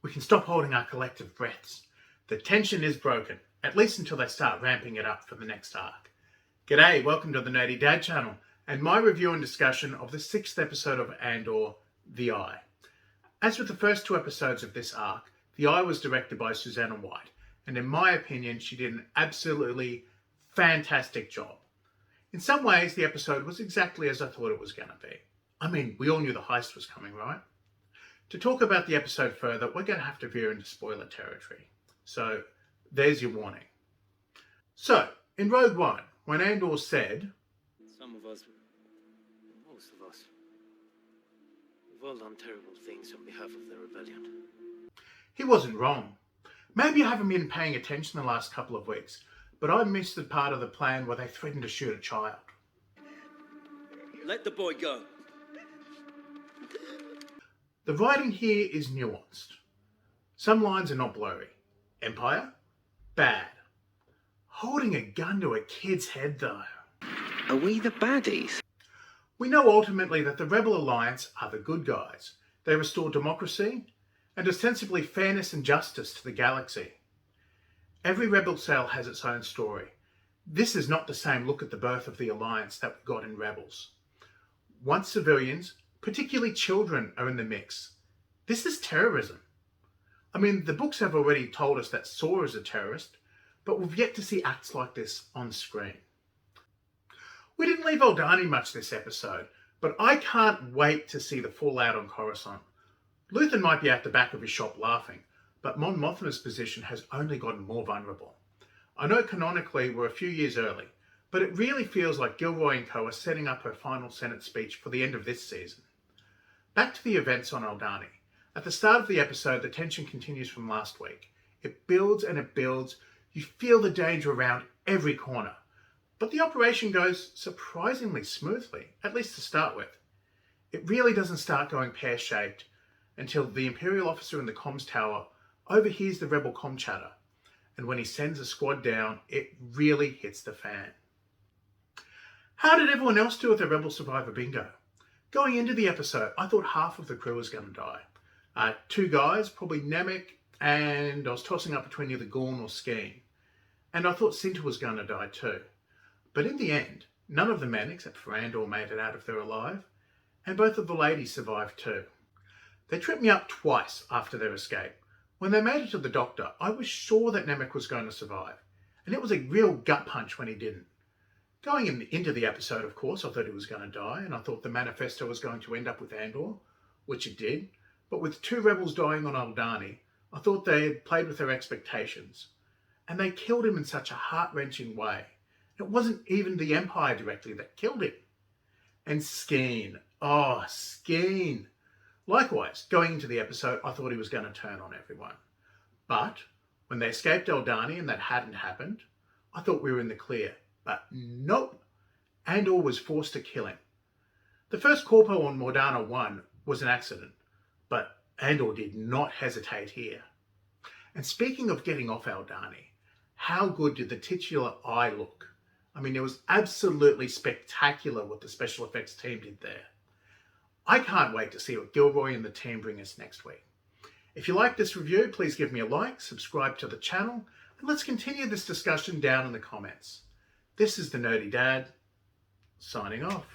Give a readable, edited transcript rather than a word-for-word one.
We can stop holding our collective breaths. The tension is broken, at least until they start ramping it up for the next arc. G'day, welcome to the Nerdy Dad channel, and my review and discussion of the 6th episode of Andor, The Eye. As with the first 2 episodes of this arc, The Eye was directed by Susanna White, and in my opinion, she did an absolutely fantastic job. In some ways, the episode was exactly as I thought it was going to be. I mean, we all knew the heist was coming, right? To talk about the episode further, we're going to have to veer into spoiler territory. So, there's your warning. So, in Rogue One, when Andor said, Some of us, most of us, we've all done terrible things on behalf of the rebellion. he wasn't wrong. Maybe I haven't been paying attention the last couple of weeks, but I missed the part of the plan where they threatened to shoot a child. Let the boy go. The writing here is nuanced. Some lines are not blurry. Empire? Bad. Holding a gun to a kid's head, though. Are we the baddies? We know ultimately that the Rebel Alliance are the good guys. They restore democracy and ostensibly fairness and justice to the galaxy. Every Rebel cell has its own story. This is not the same look at the birth of the Alliance that we got in Rebels. Once civilians, particularly children, are in the mix, this is terrorism. I mean, the books have already told us that Saw is a terrorist, but we've yet to see acts like this on screen. We didn't leave Aldhani much this episode, but I can't wait to see the fallout on Coruscant. Luthen might be at the back of his shop laughing, but Mon Mothma's position has only gotten more vulnerable. I know canonically we're a few years early, but it really feels like Gilroy and co are setting up her final Senate speech for the end of this season. Back to the events on Aldhani. At the start of the episode, the tension continues from last week. It builds and it builds. You feel the danger around every corner. But the operation goes surprisingly smoothly, at least to start with. It really doesn't start going pear-shaped until the Imperial officer in the comms tower overhears the rebel comm chatter. And when he sends a squad down, it really hits the fan. How did everyone else do with the Rebel Survivor bingo? Going into the episode, I thought half of the crew was going to die. 2 guys, probably Nemec, and I was tossing up between either Gorn or Skeen. And I thought Cinta was going to die too. But in the end, none of the men, except for Andor, made it out if they're alive, and both of the ladies survived too. They tripped me up twice after their escape. When they made it to the doctor, I was sure that Nemec was going to survive, and it was a real gut punch when he didn't. Going into the episode, of course, I thought he was going to die, and I thought the manifesto was going to end up with Andor, which it did. But with 2 rebels dying on Aldhani, I thought they had played with their expectations. And they killed him in such a heart-wrenching way. It wasn't even the Empire directly that killed him. And Skeen. Oh, Skeen. Likewise, going into the episode, I thought he was going to turn on everyone. But when they escaped Aldhani and that hadn't happened, I thought we were in the clear. But nope. Andor was forced to kill him. The first corpo on Mordana 1 was an accident. But Andor did not hesitate here. And speaking of getting off Aldhani, how good did the titular eye look? I mean, it was absolutely spectacular what the special effects team did there. I can't wait to see what Gilroy and the team bring us next week. If you like this review, please give me a like, subscribe to the channel, and let's continue this discussion down in the comments. This is the Nerdy Dad, signing off.